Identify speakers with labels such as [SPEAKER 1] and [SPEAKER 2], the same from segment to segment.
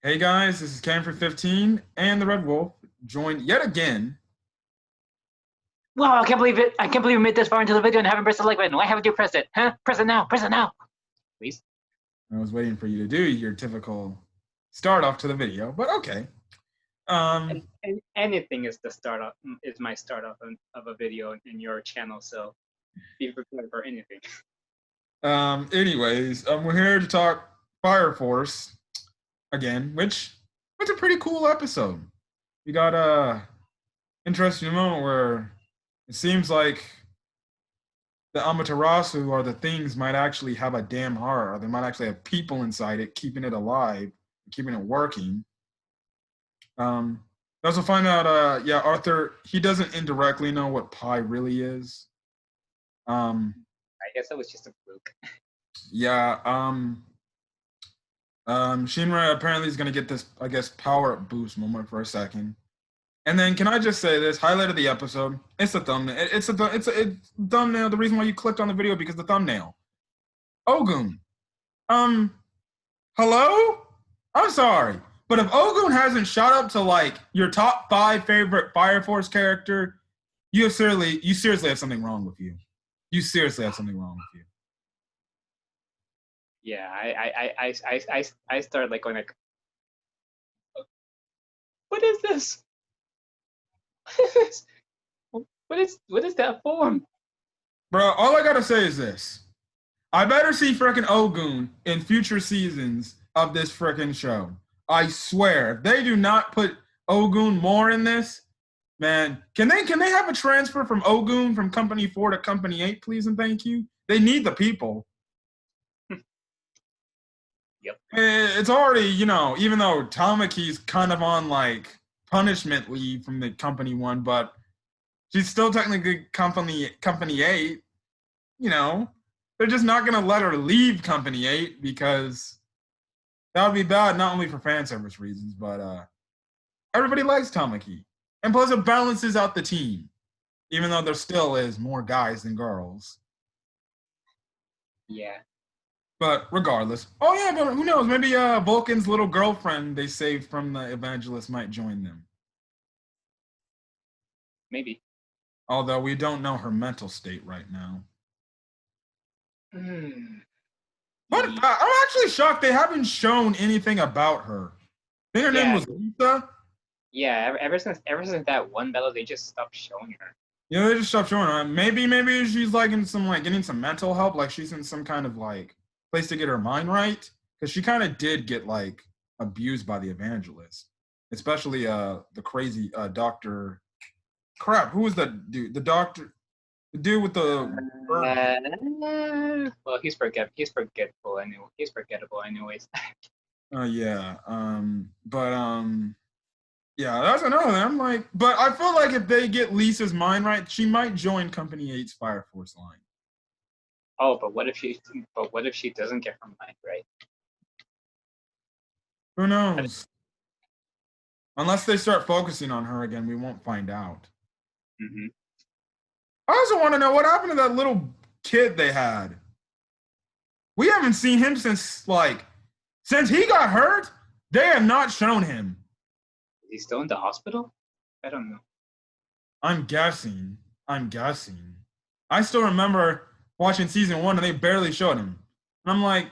[SPEAKER 1] Hey guys, this is Cam for 15 and the Red Wolf, joined yet again.
[SPEAKER 2] Wow, I can't believe it. I can't believe we made this far into the video and haven't pressed the like button. Why haven't you pressed it? Huh? Press it now. Press it now. Please.
[SPEAKER 1] I was waiting for you to do your typical start off to the video, but okay.
[SPEAKER 3] And anything is the startup is my startup of a video in your channel, so be prepared for anything.
[SPEAKER 1] Anyways, we're here to talk Fire Force again, which was a pretty cool episode. We got a interesting moment where it seems like the Amaterasu or the things might actually have a damn heart, or they might actually have people inside it, keeping it alive, keeping it working. We also find out, Arthur, he doesn't indirectly know what pi really is.
[SPEAKER 3] I guess that was just a fluke.
[SPEAKER 1] Yeah. Shinra apparently is going to get this, I guess, power up boost moment for a second. And then, can I just say this? Highlight of the episode. It's a thumbnail. It's a thumbnail. The reason why you clicked on the video because the thumbnail. Ogun. Hello? I'm sorry, but if Ogun hasn't shot up to like your top 5 favorite Fire Force character, you seriously have something wrong with you. You seriously have something wrong with you.
[SPEAKER 3] Yeah, I started like going like, what is this? What is that form?
[SPEAKER 1] Bro, all I gotta say is this. I better see frickin' Ogun in future seasons of this frickin' show. I swear, if they do not put Ogun more in this, man, can they have a transfer from Ogun from Company 4 to Company 8, please and thank you? They need the people.
[SPEAKER 3] Yep.
[SPEAKER 1] It's already, even though Tamaki's kind of on like punishment leave from the Company 1, but she's still technically Company 8, They're just not going to let her leave Company 8 because that would be bad, not only for fan service reasons, but everybody likes Tamaki. And plus it balances out the team, even though there still is more guys than girls.
[SPEAKER 3] Yeah.
[SPEAKER 1] But regardless. Oh yeah, but who knows? Maybe Vulcan's little girlfriend they saved from the Evangelist might join them.
[SPEAKER 3] Maybe.
[SPEAKER 1] Although we don't know her mental state right now. But I'm actually shocked they haven't shown anything about her. I think her name was Lisa.
[SPEAKER 3] Yeah, ever since that one battle, they just stopped showing her.
[SPEAKER 1] Yeah, they just stopped showing her. Maybe she's like in some like getting some mental help, like she's in some kind of like place to get her mind right, because she kind of did get like abused by the Evangelist, especially the crazy Doctor. Crap, who was that dude? The doctor. The dude with the
[SPEAKER 3] well, he's forgetful anyway. He's forgettable anyways.
[SPEAKER 1] Yeah. Yeah, that's another thing. I'm like, but I feel like if they get Lisa's mind right, she might join Company 8's Fire Force line.
[SPEAKER 3] Oh, but what if she doesn't get her mind right?
[SPEAKER 1] Who knows? Unless they start focusing on her again, we won't find out.
[SPEAKER 3] Mm-hmm.
[SPEAKER 1] I also want to know what happened to that little kid they had. We haven't seen him since he got hurt. They have not shown him.
[SPEAKER 3] Is he still in the hospital? I don't know.
[SPEAKER 1] I'm guessing. I still remember watching season 1 and they barely showed him. And I'm like,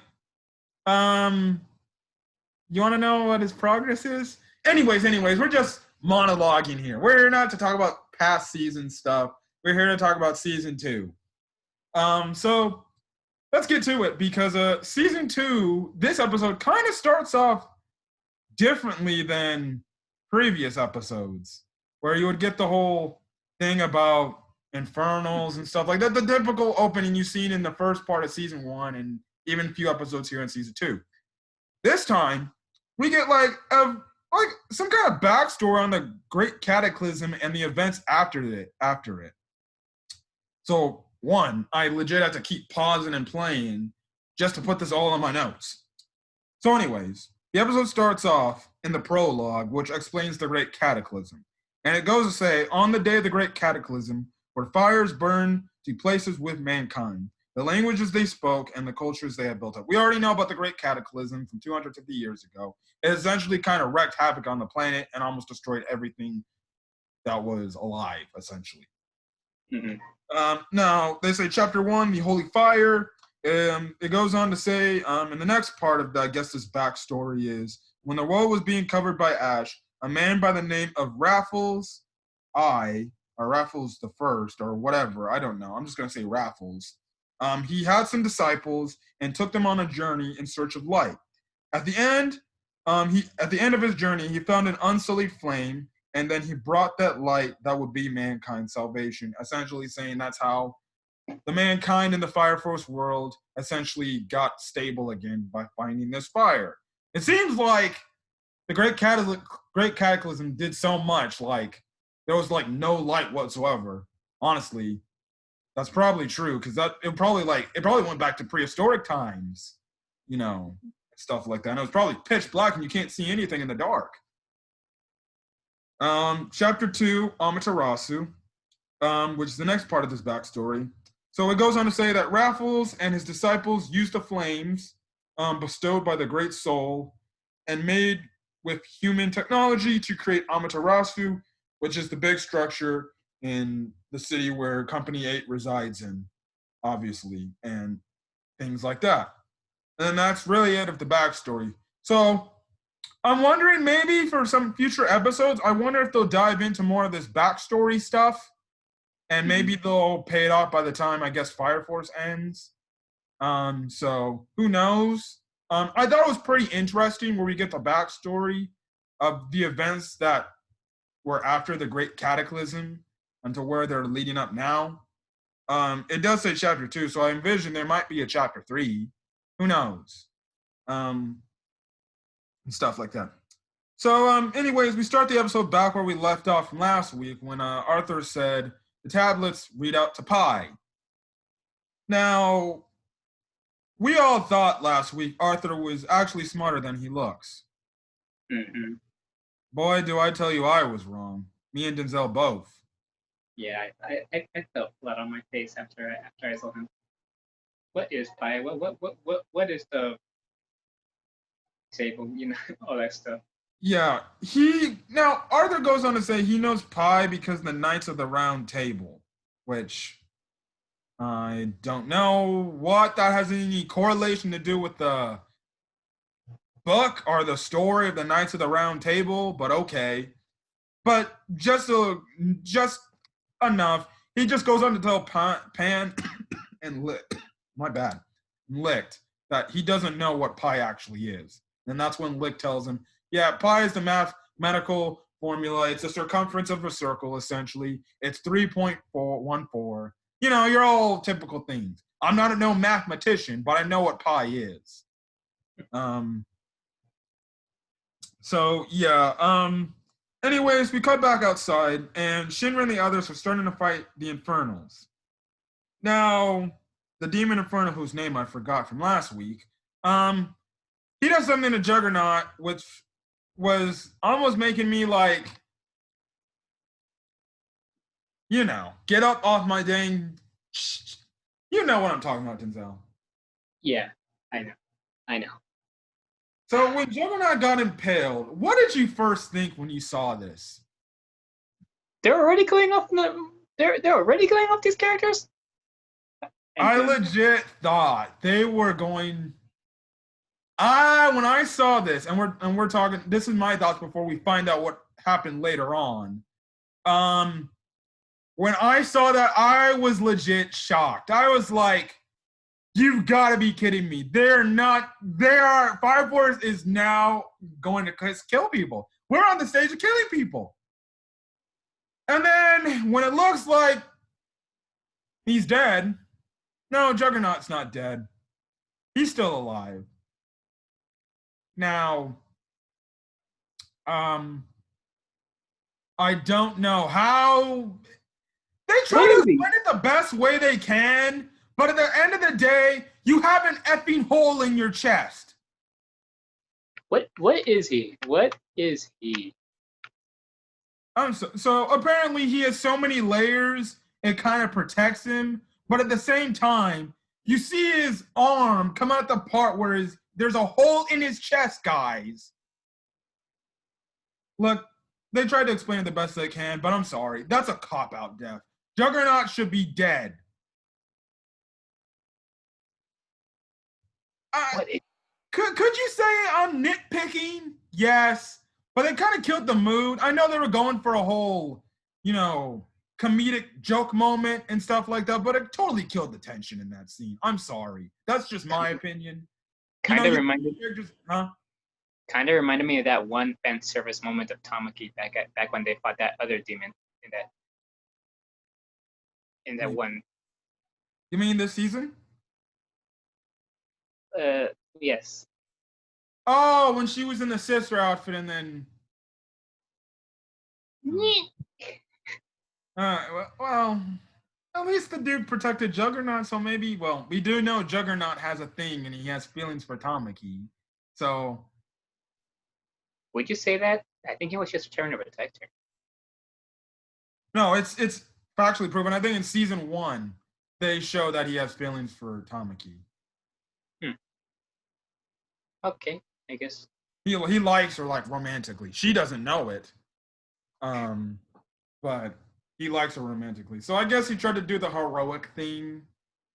[SPEAKER 1] you want to know what his progress is? Anyways, we're just monologuing here. We're here not to talk about past season stuff. We're here to talk about season 2. So let's get to it because season 2, this episode kind of starts off differently than previous episodes, where you would get the whole thing about infernals and stuff like that, the typical opening you've seen in the first part of season 1 and even a few episodes here in season 2. This time, we get like some kind of backstory on the Great Cataclysm and the events after it. So, one, I legit have to keep pausing and playing just to put this all in my notes. So anyways, the episode starts off in the prologue, which explains the Great Cataclysm. And it goes to say, on the day of the Great Cataclysm, where fires burn to places with mankind, the languages they spoke, and the cultures they had built up. We already know about the Great Cataclysm from 250 years ago. It essentially kind of wreaked havoc on the planet and almost destroyed everything that was alive, essentially. Now, they say chapter 1, the Holy Fire. It goes on to say, in the next part of, I guess, this backstory is, when the world was being covered by ash, a man by the name of Raffles or Raffles the First, or whatever, I don't know. I'm just going to say Raffles. He had some disciples and took them on a journey in search of light. At the end of his journey, he found an unsullied flame, and then he brought that light that would be mankind's salvation, essentially saying that's how the mankind in the Fire Force world essentially got stable again by finding this fire. It seems like the Great Cataclysm did so much, like there was like no light whatsoever. Honestly, that's probably true, because it probably went back to prehistoric times, stuff like that. And it was probably pitch black and you can't see anything in the dark. Chapter 2, Amaterasu, which is the next part of this backstory. So it goes on to say that Raffles and his disciples used the flames bestowed by the Great Soul and made with human technology to create Amaterasu, which is the big structure in the city where Company 8 resides in, obviously, and things like that. And that's really it of the backstory. So I'm wondering, maybe for some future episodes, I wonder if they'll dive into more of this backstory stuff, and maybe they'll pay it off by the time, I guess, Fire Force ends. So who knows? I thought it was pretty interesting where we get the backstory of the events that were after the Great Cataclysm until where they're leading up now. It does say chapter 2, so I envision there might be a chapter 3. Who knows? And stuff like that. So anyways, we start the episode back where we left off from last week when Arthur said the tablets read out to Pi. Now, we all thought last week Arthur was actually smarter than he looks. Boy, do I tell you I was wrong. Me and Denzel both.
[SPEAKER 3] Yeah, I felt flat on my face after I saw him. What is Pi? What is the table? All that stuff.
[SPEAKER 1] Yeah, now Arthur goes on to say he knows Pi because the Knights of the Round Table, which I don't know what that has any correlation to do with the book or the story of the Knights of the Round Table, but okay. But just enough. He just goes on to tell Pan and Licht that he doesn't know what Pi actually is. And that's when Licht tells him, yeah, Pi is the mathematical formula. It's the circumference of a circle, essentially. It's 3.414. You're all typical things. I'm not no mathematician, but I know what Pi is. So, yeah. Anyways, we cut back outside, and Shinra and the others are starting to fight the Infernals. Now, the Demon Infernal, whose name I forgot from last week, he does something to Juggernaut, which was almost making me like, get up off my dang. You know what I'm talking about, Denzel.
[SPEAKER 3] Yeah, I know.
[SPEAKER 1] So when Juggernaut got impaled, what did you first think when you saw this?
[SPEAKER 3] They're already going off. They're already going off these characters.
[SPEAKER 1] I legit thought they were going. When I saw this, and we're talking. This is my thoughts before we find out what happened later on. When I saw that, I was legit shocked. I was like, "You've got to be kidding me! Fire Force is now going to kill people. We're on the stage of killing people." And then when it looks like he's dead, no, Juggernaut's not dead. He's still alive. Now, I don't know how they try to explain it the best way they can, but at the end of the day, you have an effing hole in your chest.
[SPEAKER 3] What is he? What is he?
[SPEAKER 1] So apparently he has so many layers, it kind of protects him, but at the same time, You see his arm come out the part where there's a hole in his chest, guys. Look, they tried to explain it the best they can, but I'm sorry. That's a cop-out death. Juggernaut should be dead. Could you say I'm nitpicking? Yes. But they kind of killed the mood. I know they were going for a whole, comedic joke moment and stuff like that, but it totally killed the tension in that scene. I'm sorry. That's just my opinion.
[SPEAKER 3] Kind of reminded
[SPEAKER 1] Huh?
[SPEAKER 3] reminded me of that one fan service moment of Tamaki back when they fought that other demon in that one.
[SPEAKER 1] You mean this season?
[SPEAKER 3] Yes.
[SPEAKER 1] Oh, when she was in the sister outfit and then. Well, at least the dude protected Juggernaut, so maybe, well, we do know Juggernaut has a thing and he has feelings for Tamaki. So.
[SPEAKER 3] Would you say that? I think he was just trying to protect her.
[SPEAKER 1] No, it's factually proven. I think in season 1, they show that he has feelings for Tamaki.
[SPEAKER 3] Okay, I guess.
[SPEAKER 1] He likes her like romantically. She doesn't know it. But he likes her romantically. So I guess he tried to do the heroic thing.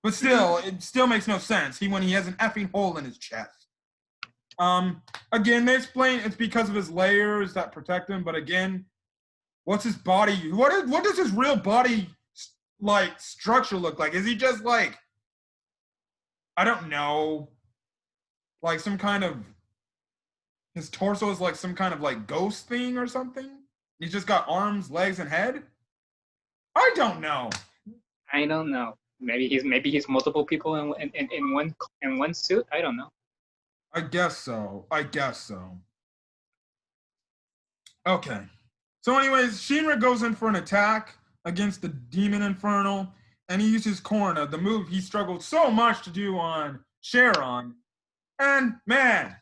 [SPEAKER 1] But still, it still makes no sense. When he has an effing hole in his chest. Again, they explain it's because of his layers that protect him, but again, what's his body? What does his real body like structure look like? Is he just like, I don't know, like some kind of, his torso is like some kind of like ghost thing or something? He's just got arms, legs, and head? I don't know.
[SPEAKER 3] I don't know. Maybe he's multiple people in one suit. I don't know.
[SPEAKER 1] I guess so. Okay. So anyways, Shinra goes in for an attack against the Demon Infernal, and he uses Korna, the move he struggled so much to do on Sharon. And man,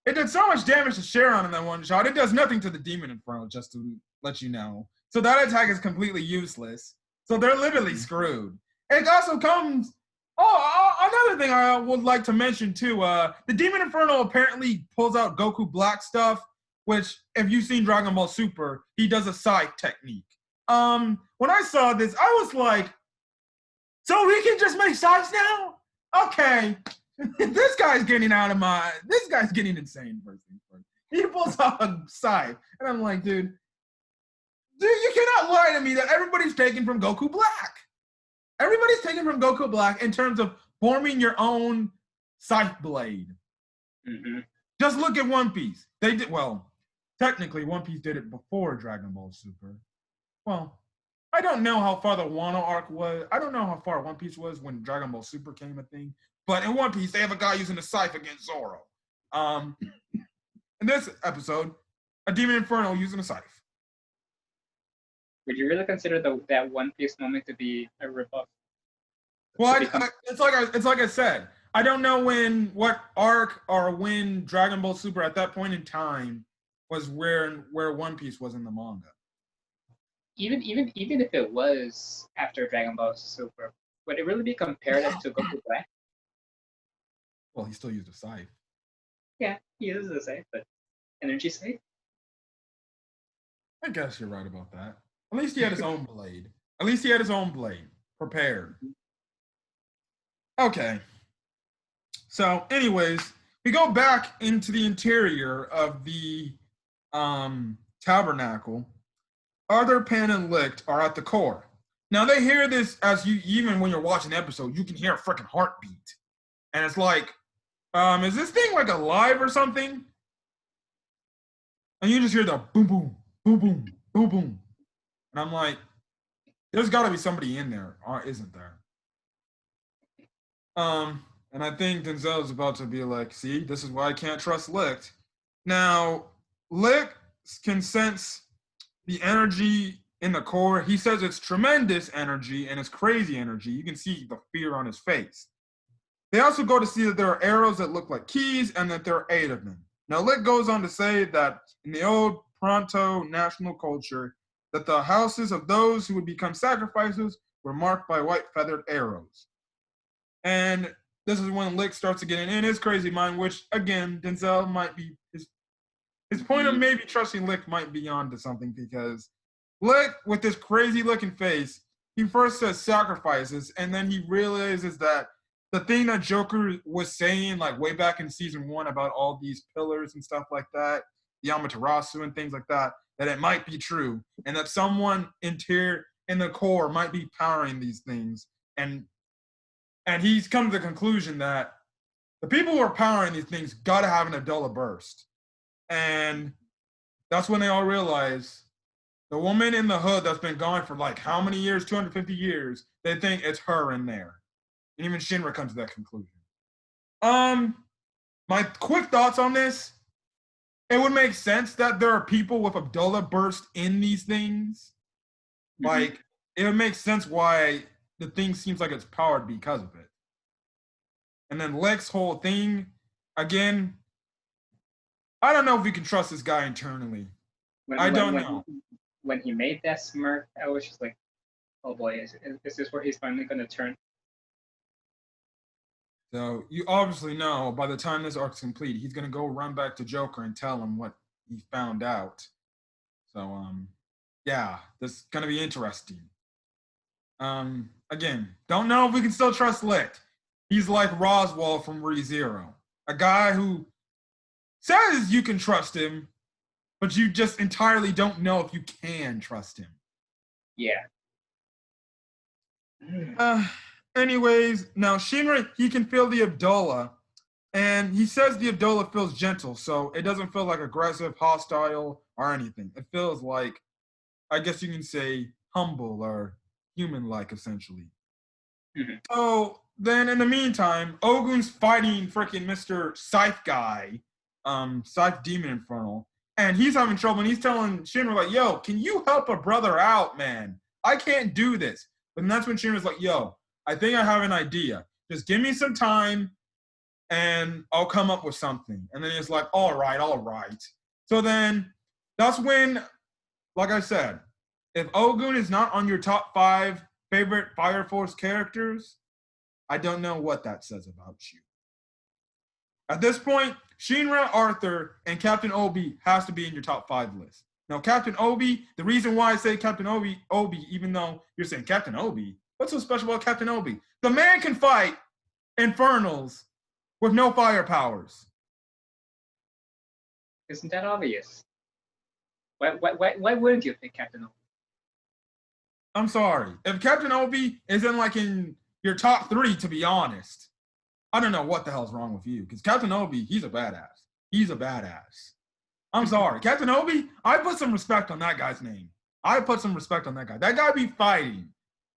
[SPEAKER 1] it did so much damage to Sharon in that one shot. It does nothing to the Demon Infernal, just to let you know. So that attack is completely useless. So they're literally screwed. It also comes... another thing I would like to mention too, the Demon Infernal apparently pulls out Goku Black stuff, which if you've seen Dragon Ball Super, he does a scythe technique. When I saw this, I was like, so we can just make scythes now? Okay. This guy's getting insane first things first. He pulls out a scythe, and I'm like, dude, you cannot lie to me that everybody's taken from Goku Black. Everybody's taken from Goku Black in terms of forming your own scythe blade.
[SPEAKER 3] Mm-hmm.
[SPEAKER 1] Just look at One Piece. They did, well, technically One Piece did it before Dragon Ball Super. Well, I don't know how far the Wano arc was. I don't know how far One Piece was when Dragon Ball Super came a thing. But in One Piece, they have a guy using a scythe against Zoro. In this episode, a Demon Inferno using a scythe.
[SPEAKER 3] Would you really consider that One Piece moment to be a ripoff?
[SPEAKER 1] Well, it's like I said. I don't know what arc or when Dragon Ball Super at that point in time was where One Piece was in the manga.
[SPEAKER 3] Even if it was after Dragon Ball Super, would it really be comparative to Goku Black?
[SPEAKER 1] Well, he still used a scythe.
[SPEAKER 3] Yeah, he uses a scythe, but energy scythe?
[SPEAKER 1] I guess you're right about that. At least he had his own blade. Prepared. Okay. So, anyways, we go back into the interior of the tabernacle. Arthur, Pan, and Licht are at the core. Now, they hear this even when you're watching the episode, you can hear a freaking heartbeat. And it's like, is this thing like alive or something? And you just hear the boom, boom, boom, boom, boom, boom. And I'm like, there's got to be somebody in there, or isn't there? And I think Denzel's about to be like, see, this is why I can't trust Licht. Now, Licht can sense the energy in the core. He says it's tremendous energy and it's crazy energy. You can see the fear on his face. They also go to see that there are arrows that look like keys and that there are 8 of them. Now, Licht goes on to say that in the old Pronto national culture, that the houses of those who would become sacrifices were marked by white feathered arrows. And this is when Lick starts to get in his crazy mind, which again, Denzel might be his point of maybe trusting Lick might be onto something, because Lick, with this crazy looking face, he first says sacrifices, and then he realizes that the thing that Joker was saying, like way back in season 1 about all these pillars and stuff like that, the Amaterasu and things like that, that it might be true, and that someone in the core might be powering these things. And he's come to the conclusion that the people who are powering these things got to have an Abdullah burst. And that's when they all realize the woman in the hood that's been gone for like how many years, 250 years, they think it's her in there. And even Shinra comes to that conclusion. My quick thoughts on this, it would make sense that there are people with Abdullah burst in these things. Mm-hmm. Like, it would make sense why the thing seems like it's powered because of it. And then Lick's whole thing, again, I don't know if we can trust this guy internally. I don't know.
[SPEAKER 3] When he made that smirk, I was just like, oh boy, is this where he's finally going to turn?
[SPEAKER 1] So you obviously know by the time this arc's complete, he's going to go run back to Joker and tell him what he found out. So, yeah, this is going to be interesting. Again, don't know if we can still trust Lick. He's like Roswell from ReZero, a guy who says you can trust him, but you just entirely don't know if you can trust him.
[SPEAKER 3] Yeah.
[SPEAKER 1] Anyways, now Shinra, he can feel the Abdullah, and he says the Abdullah feels gentle, so it doesn't feel like aggressive, hostile, or anything. It feels like, I guess you can say, humble or human-like, essentially. Mm-hmm. So then in the meantime, Ogun's fighting freaking Mr. Scythe guy, Scythe Demon Infernal, and he's having trouble, and he's telling Shinra, like, yo, can you help a brother out, man? I can't do this. But that's when Shinra's like, yo, I think I have an idea. Just give me some time, and I'll come up with something. And then he's like, all right. So then that's when, like I said, if Ogun is not on your top 5 favorite Fire Force characters, I don't know what that says about you. At this point, Shinra, Arthur, and Captain Obi has to be in your top 5 list. Now, Captain Obi, the reason why I say Captain Obi, even though you're saying Captain Obi, what's so special about Captain Obi? The man can fight Infernals with no fire powers.
[SPEAKER 3] Isn't that obvious? Why wouldn't you pick Captain Obi?
[SPEAKER 1] I'm sorry. If Captain Obi isn't like in your top 3, to be honest, I don't know what the hell's wrong with you. Because Captain Obi, he's a badass. I'm sorry. Captain Obi, I put some respect on that guy's name. That guy be fighting,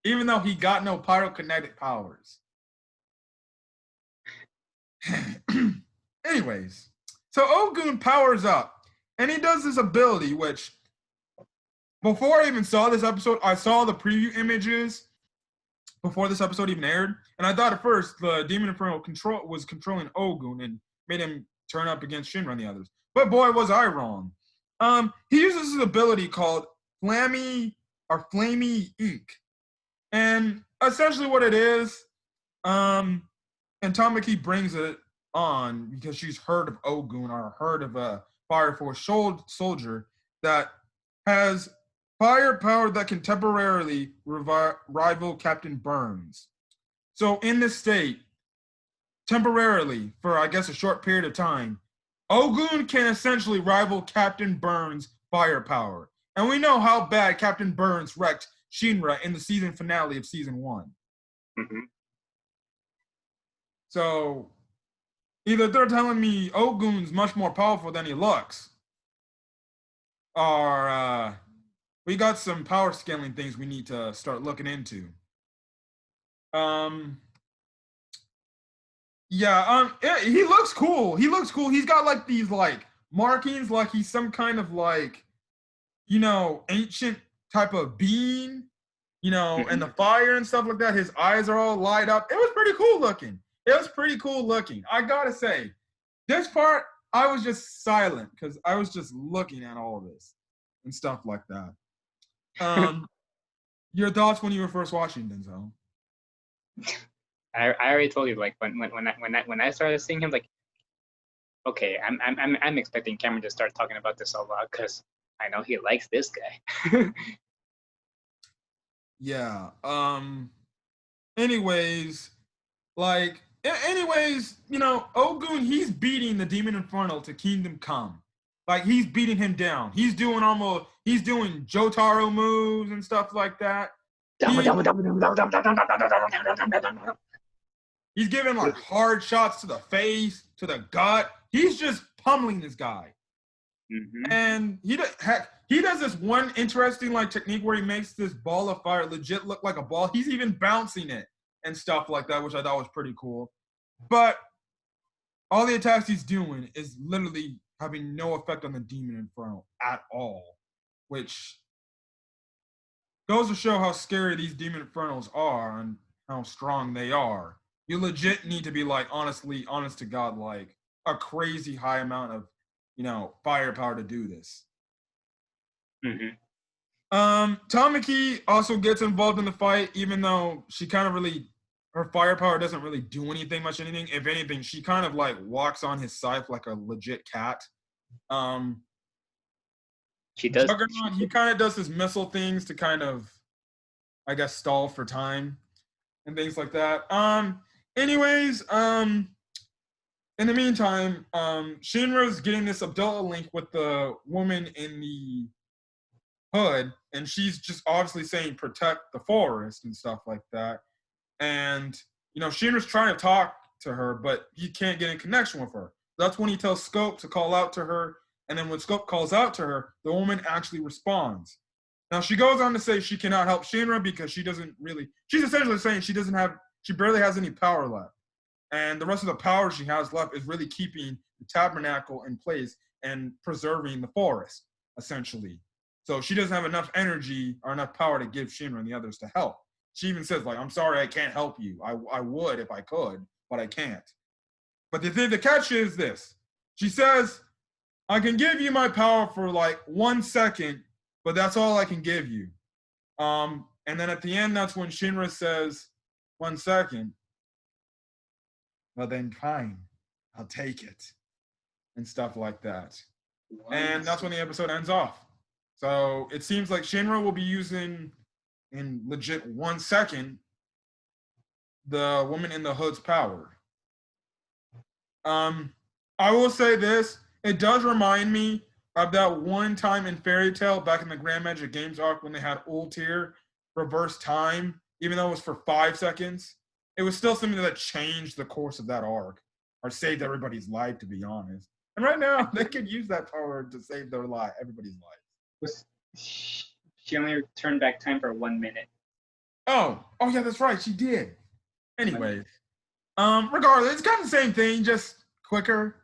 [SPEAKER 1] even though he got no pyrokinetic powers. Anyways, so Ogun powers up, and he does this ability, which, before I even saw this episode, I saw the preview images before this episode even aired, and I thought at first the Demon Inferno was controlling Ogun and made him turn up against Shinra and the others. But boy, was I wrong. He uses this ability called Flammy Ink. And essentially what it is, and Tamaki brings it on because she's heard of Ogun or heard of a Fire Force soldier that has fire power that can temporarily rival Captain Burns. So in this state, temporarily, for I guess a short period of time, Ogun can essentially rival Captain Burns' firepower. And we know how bad Captain Burns wrecked Shinra in the season finale of season 1.
[SPEAKER 3] Mm-hmm.
[SPEAKER 1] So either they're telling me Ogun's much more powerful than he looks, or we got some power scaling things we need to start looking into. Yeah, he looks cool. He's got like these like markings, like he's some kind of like, ancient type of being, and the fire and stuff like that. His eyes are all light up. It was pretty cool looking. I gotta say, this part, I was just silent because I was just looking at all of this and stuff like that. Your thoughts when you were first watching, Denzel?
[SPEAKER 3] I already told you, like when I started seeing him, like, okay, I'm expecting Cameron to start talking about this a lot because I know he likes this guy.
[SPEAKER 1] Yeah. Anyways, you know, Ogun, he's beating the Demon Infernal to Kingdom Come. Like, he's beating him down. He's doing Jotaro moves and stuff like that. He's giving like hard shots to the face, to the gut. He's just pummeling this guy.
[SPEAKER 3] Mm-hmm.
[SPEAKER 1] And he does this one interesting like technique where he makes this ball of fire legit look like a ball. He's even bouncing it and stuff like that, which I thought was pretty cool. But all the attacks he's doing is literally having no effect on the Demon Inferno at all, which goes to show how scary these Demon Infernos are and how strong they are. You legit need to be like honest to God, like a crazy high amount of, you know, firepower to do this.
[SPEAKER 3] Mm-hmm.
[SPEAKER 1] Tamaki also gets involved in the fight, even though she kind of her firepower doesn't really do anything. If anything, she kind of like walks on his side like a legit cat.
[SPEAKER 3] She does.
[SPEAKER 1] Juggernaut, he kind of does his missile things to kind of, I guess, stall for time and things like that. Anyways, in the meantime, Shinra's getting this Abdullah link with the woman in the hood, and she's just obviously saying protect the forest and stuff like that. And, you know, Shinra's trying to talk to her, but he can't get in connection with her. That's when he tells Scope to call out to her, and then when Scope calls out to her, the woman actually responds. Now, she goes on to say she cannot help Shinra because she's essentially saying she barely has any power left. And the rest of the power she has left is really keeping the tabernacle in place and preserving the forest, essentially. So she doesn't have enough energy or enough power to give Shinra and the others to help. She even says, like, I'm sorry, I can't help you. I would if I could, but I can't. But the catch is this. She says, I can give you my power for like 1 second, but that's all I can give you. And then at the end, that's when Shinra says, 1 second. Well, then fine, I'll take it. And stuff like that. And that's when the episode ends off. So it seems like Shinra will be using, in legit 1 second, the woman in the hood's power. I will say this, it does remind me of that one time in Fairy Tail back in the Grand Magic Games arc when they had Ultir reverse time, even though it was for 5 seconds. It was still something that changed the course of that arc, or saved everybody's life, to be honest. And right now, they could use that power to save everybody's life.
[SPEAKER 3] She only turned back time for 1 minute.
[SPEAKER 1] Oh yeah, that's right, she did. Anyways, regardless, it's kind of the same thing, just quicker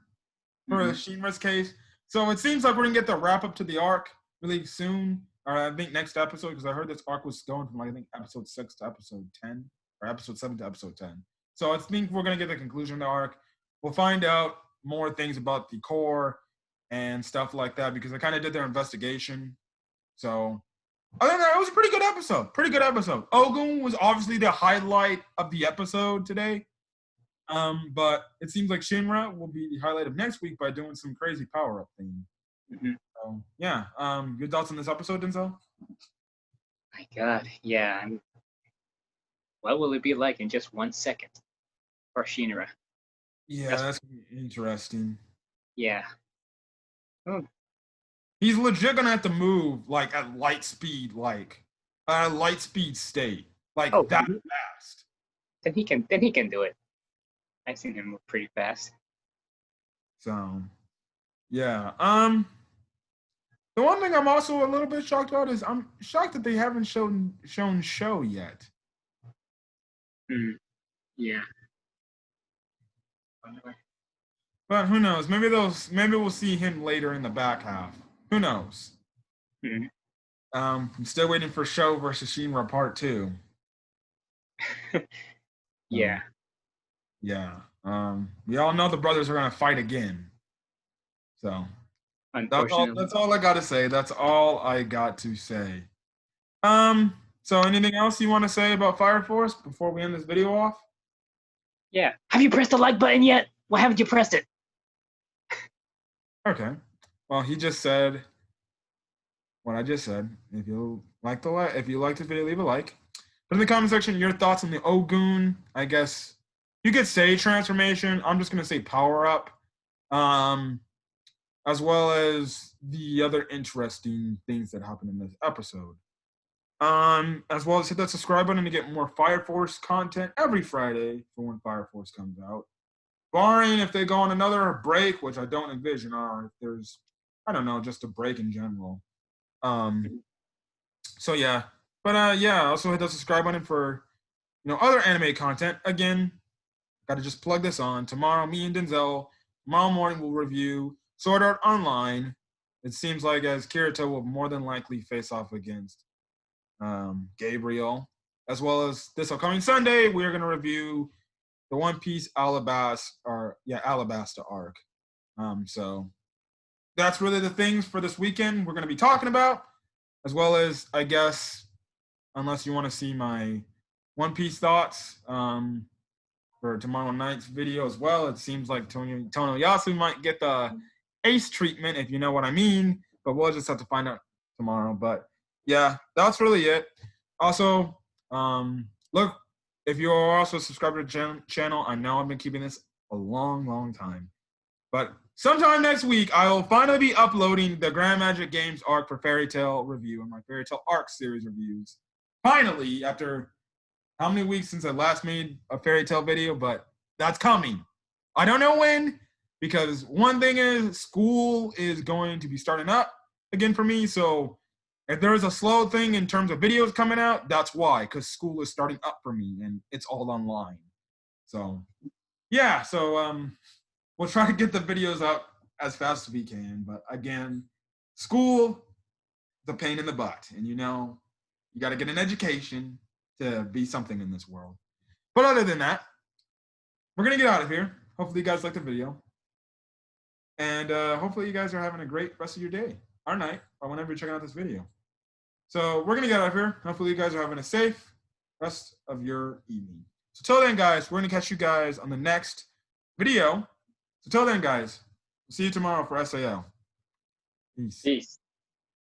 [SPEAKER 1] for Shinra's case. So it seems like we're gonna get the wrap up to the arc really soon, or I think next episode, because I heard this arc was going from, like, I think episode 6 to episode 10, or episode 7 to episode 10. So I think we're gonna get the conclusion of the arc. We'll find out more things about the core and stuff like that, because they kind of did their investigation. So other than that, it was a pretty good episode. Pretty good episode. Ogun was obviously the highlight of the episode today. But it seems like Shinra will be the highlight of next week by doing some crazy power-up thing. So, yeah. Your thoughts on this episode, Denzel?
[SPEAKER 3] My God, yeah. What will it be like in just 1 second for Shinra?
[SPEAKER 1] Yeah, that's interesting.
[SPEAKER 3] Yeah. Oh.
[SPEAKER 1] He's legit gonna have to move like at light speed, like a light speed state, like that fast.
[SPEAKER 3] Then he can do it. I've seen him move pretty fast.
[SPEAKER 1] So, yeah. The one thing I'm also a little bit shocked about is I'm shocked that they haven't shown Show yet.
[SPEAKER 3] Yeah.
[SPEAKER 1] But who knows? Maybe we'll see him later in the back half. Who knows? I'm still waiting for Show versus Shinra Part 2.
[SPEAKER 3] Yeah.
[SPEAKER 1] Yeah. We all know the brothers are gonna fight again. So that's all I gotta say. That's all I got to say. So anything else you want to say about Fire Force before we end this video off?
[SPEAKER 3] Yeah.
[SPEAKER 2] Have you pressed the like button yet? Why haven't you pressed it?
[SPEAKER 1] Okay. Well, he just said what I just said. If you like this video, leave a like. Put in the comment section your thoughts on the Ogun. I guess you could say transformation. I'm just gonna say power up. As well as the other interesting things that happen in this episode. As well as hit that subscribe button to get more Fire Force content every Friday for when Fire Force comes out. Barring if they go on another break, which I don't envision, or if there's, I don't know, just a break in general. So yeah, but yeah, also hit that subscribe button for other anime content. Again, got to just plug this on. Tomorrow, me and Denzel, tomorrow morning we'll review Sword Art Online. It seems like as Kirito will more than likely face off against Gabriel, as well as this upcoming Sunday, we are going to review the One Piece Alabasta arc. So that's really the things for this weekend we're going to be talking about, as well as, I guess, unless you want to see my One Piece thoughts for tomorrow night's video as well. It seems like Tonoyasu might get the ace treatment, if you know what I mean, but we'll just have to find out tomorrow. But yeah, that's really it. Also, look, if you are also subscribed to the channel, I know I've been keeping this a long time, but sometime next week I will finally be uploading the Grand Magic Games arc for Fairy Tail review and my Fairy Tail arc series reviews. Finally, after how many weeks since I last made a Fairy Tail video, but that's coming. I don't know when, because one thing is school is going to be starting up again for me. So if there's a slow thing in terms of videos coming out, that's why, because school is starting up for me and it's all online. So yeah, so we'll try to get the videos out as fast as we can. But again, school, the pain in the butt. And you got to get an education to be something in this world. But other than that, we're going to get out of here. Hopefully you guys liked the video. And hopefully you guys are having a great rest of your day or night or whenever you're checking out this video. So we're going to get out of here. Hopefully you guys are having a safe rest of your evening. So till then, guys, we're going to catch you guys on the next video. So till then, guys, we'll see you tomorrow for SAL. Peace.
[SPEAKER 3] Peace.